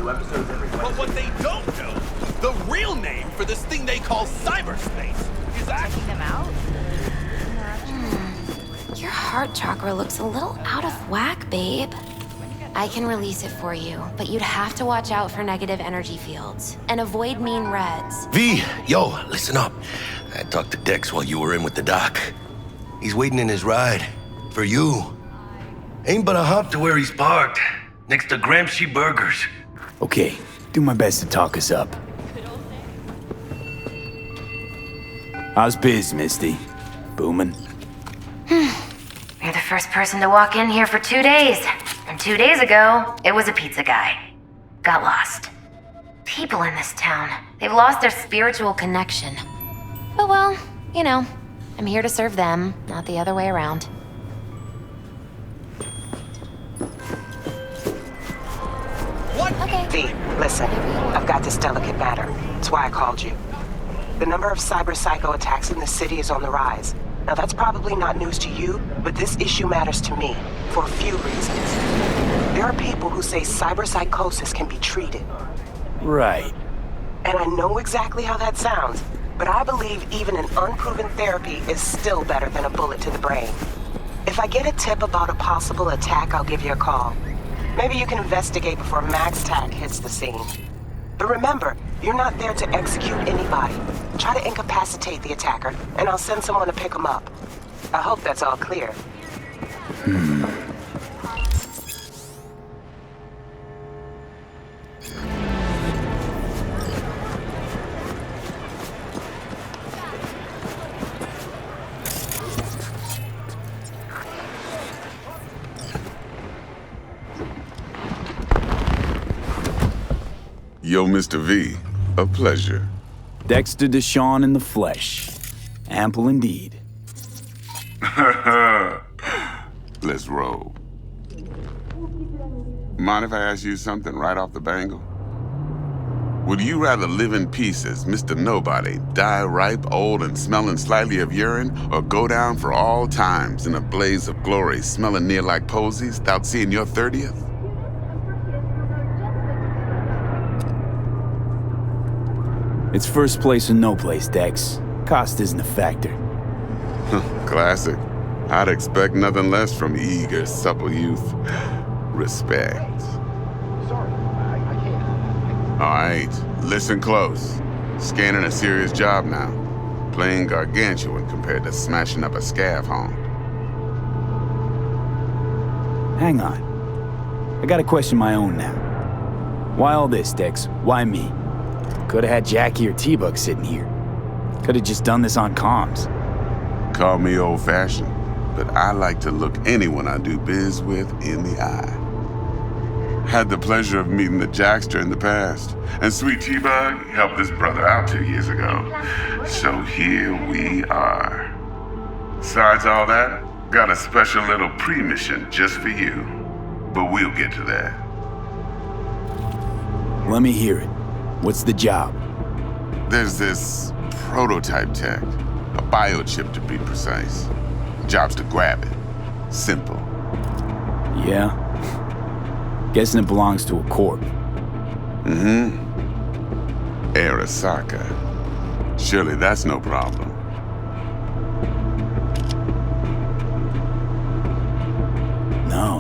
new episodes every Wednesday. But what they don't know, the real name for this thing they call cyberspace is actually... Checking them out? Your heart chakra looks a little out of whack, babe. I can release it for you, but you'd have to watch out for negative energy fields and avoid mean reds. V, yo, listen up. I talked to Dex while you were in with the doc. He's waiting in his ride. For you. Ain't but a hop to where he's parked. Next to Gramsci Burgers. Okay, do my best to talk us up. How's biz, Misty? Booming? You're the first person to walk in here for 2 days. And 2 days ago, it was a pizza guy. Got lost. People in this town, they've lost their spiritual connection. But well, you know, I'm here to serve them, not the other way around. What? Okay. V, listen, I've got this delicate matter. That's why I called you. The number of cyber psycho attacks in the city is on the rise. Now that's probably not news to you, but this issue matters to me for a few reasons. There are people who say cyberpsychosis can be treated. Right. And I know exactly how that sounds, but I believe even an unproven therapy is still better than a bullet to the brain. If I get a tip about a possible attack, I'll give you a call. Maybe you can investigate before MaxTac hits the scene. But remember, you're not there to execute anybody. Try to incapacitate the attacker, and I'll send someone to pick him up. I hope that's all clear. Yo, Mr. V, a pleasure. Dexter Deshawn in the flesh. Ample indeed. Let's roll. Mind if I ask you something right off the bangle? Would you rather live in peace as Mr. Nobody, die ripe, old, and smelling slightly of urine, or go down for all times in a blaze of glory, smelling near like posies, without seeing your 30th? It's first place or no place, Dex. Cost isn't a factor. Classic. I'd expect nothing less from eager, supple youth. Respect. Sorry, I can't. All right, listen close. Scanning a serious job now. Playing gargantuan compared to smashing up a scav home. Hang on. I got a question my own now. Why all this, Dex? Why me? Could've had Jackie or T-Bug sitting here. Could've just done this on comms. Call me old-fashioned, but I like to look anyone I do biz with in the eye. Had the pleasure of meeting the Jackster in the past, and sweet T-Bug helped this brother out 2 years ago. So here we are. Besides all that, got a special little pre-mission just for you. But we'll get to that. Let me hear it. What's the job? There's this prototype tech, a biochip to be precise. Job's to grab it. Simple. Yeah? Guessing it belongs to a corp. Mm-hmm. Arasaka. Surely that's no problem.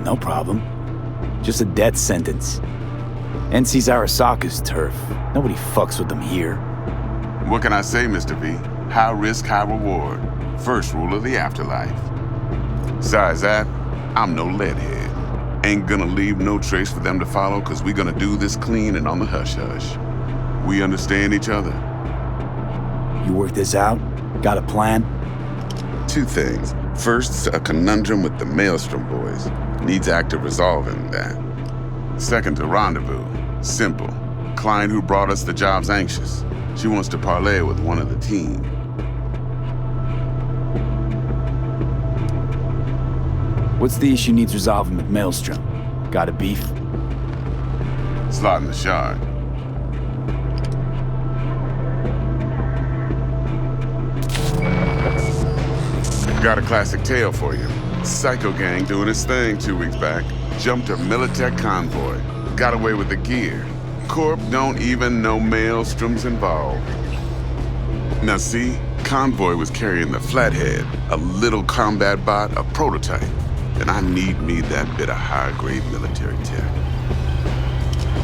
No problem. Just a death sentence. NC's Arasaka's turf. Nobody fucks with them here. What can I say, Mr. V? High risk, high reward. First rule of the afterlife. Besides that, I'm no leadhead. Ain't gonna leave no trace for them to follow, cause we gonna do this clean and on the hush-hush. We understand each other? You work this out? Got a plan? Two things. First, a conundrum with the Maelstrom boys. Needs active resolving that. Second, a rendezvous. Simple. Client who brought us the job's anxious. She wants to parlay with one of the team. What's the issue needs resolving with Maelstrom? Got a beef? Slot in the shard. Got a classic tale for you. Psycho gang doing its thing 2 weeks back. Jumped a Militech convoy. Got away with the gear. Corp don't even know Maelstrom's involved. Now see, Convoy was carrying the Flathead, a little combat bot, a prototype. And I need me that bit of high-grade military tech.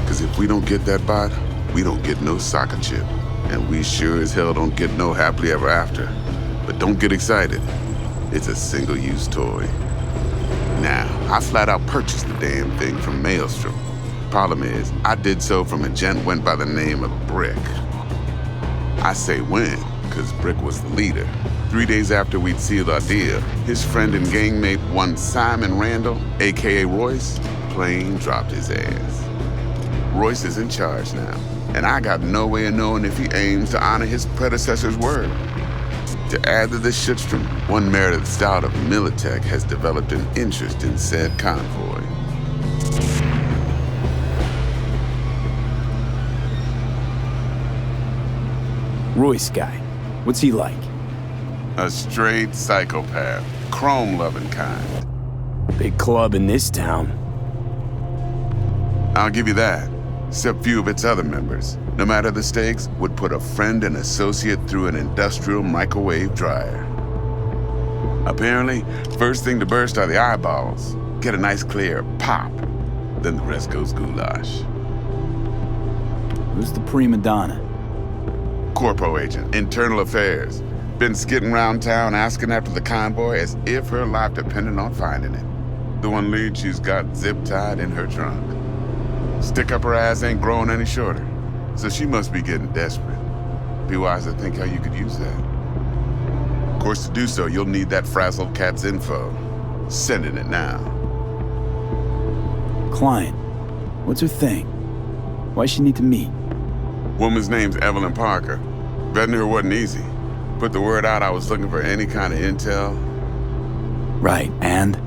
Because if we don't get that bot, we don't get no soccer chip. And we sure as hell don't get no happily ever after. But don't get excited. It's a single-use toy. Now, I flat out purchased the damn thing from Maelstrom. Problem is, I did so from a gent went by the name of Brick. I say when, because Brick was the leader. 3 days after we'd sealed our deal, his friend and gangmate, one Simon Randall, aka Royce, plain dropped his ass. Royce is in charge now, and I got no way of knowing if he aims to honor his predecessor's word. To add to this shitstorm, one Meredith Stout of Militech has developed an interest in said convoy. Royce guy. What's he like? A straight psychopath, chrome-loving kind. Big club in this town. I'll give you that, except few of its other members, no matter the stakes, would put a friend and associate through an industrial microwave dryer. Apparently, first thing to burst are the eyeballs. Get a nice clear pop, then the rest goes goulash. Who's the prima donna? Corpo agent, internal affairs. Been skidding around town asking after the convoy as if her life depended on finding it. The one lead she's got zip-tied in her trunk. Stick up her ass ain't growing any shorter, so she must be getting desperate. Be wise to think how you could use that. Of course, to do so, you'll need that frazzled cat's info. Sending it now. Client. What's her thing? Why she need to meet? Woman's name's Evelyn Parker. Vetting her wasn't easy. Put the word out I was looking for any kind of intel. Right, and?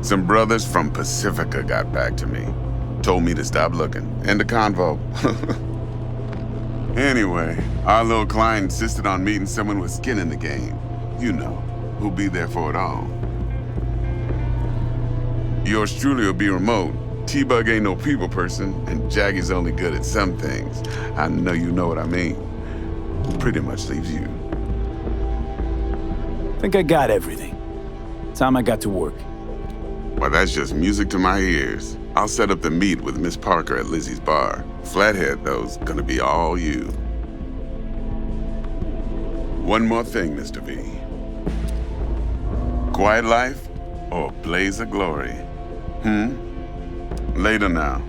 Some brothers from Pacifica got back to me. Told me to stop looking. End of convo. Anyway, our little client insisted on meeting someone with skin in the game. You know, who'll be there for it all. Yours truly will be remote. T-Bug ain't no people person, and Jaggy's only good at some things. I know you know what I mean. Pretty much leaves you. Think I got everything. Time I got to work. Well, that's just music to my ears. I'll set up the meet with Miss Parker at Lizzie's bar. Flathead, though's gonna be all you. One more thing, Mr. V. Quiet life or blaze of glory? Later now.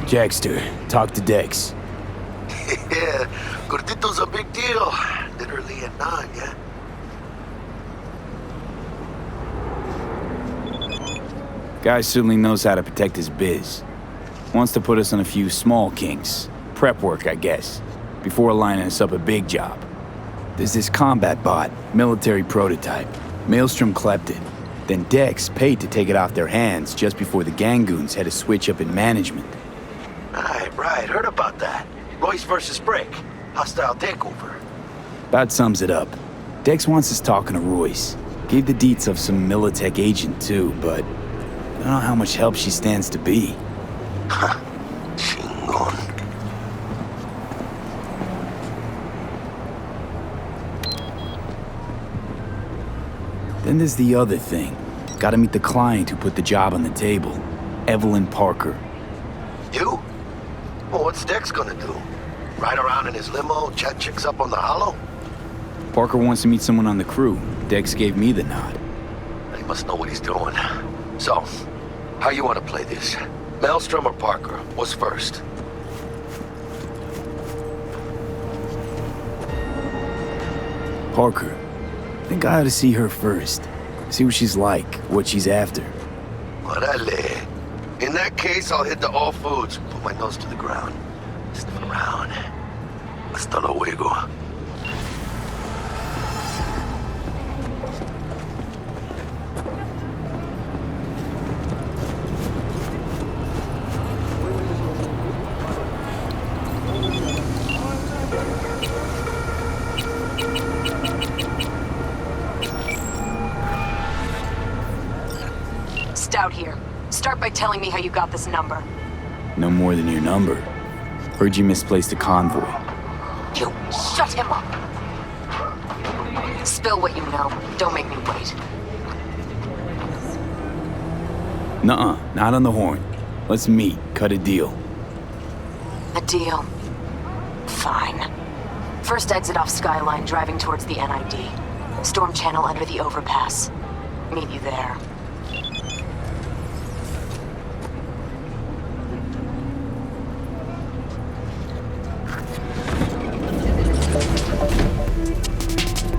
Dexter, talk to Dex. Yeah, Gordito's a big deal. Literally a non, yeah? Guy certainly knows how to protect his biz. Wants to put us on a few small kinks. Prep work, I guess. Before lining us up a big job. There's this combat bot, military prototype. Maelstrom clept it. Then Dex paid to take it off their hands just before the Gangoons had a switch up in management. Right, heard about that. Royce versus Brick. Hostile takeover. That sums it up. Dex wants us talking to Royce. Gave the deets of some Militech agent too, but I don't know how much help she stands to be. Ha, chingon. Then there's the other thing. Gotta meet the client who put the job on the table. Evelyn Parker. You? Well, what's Dex gonna do? Ride around in his limo, chat chicks up on the hollow? Parker wants to meet someone on the crew. Dex gave me the nod. He must know what he's doing. So, how you want to play this? Maelstrom or Parker? What's first? Parker. I think I ought to see her first. See what she's like, what she's after. Orale. In that case, I'll hit the all foods. Put my nose to the ground. Sniff around. Hasta luego. Stout here. Start by telling me how you got this number. No more than your number. Heard you misplaced a convoy. You shut him up! Spill what you know. Don't make me wait. Nuh-uh, not on the horn. Let's meet, cut a deal. A deal. Fine. First exit off Skyline driving towards the NID. Storm channel under the overpass. Meet you there.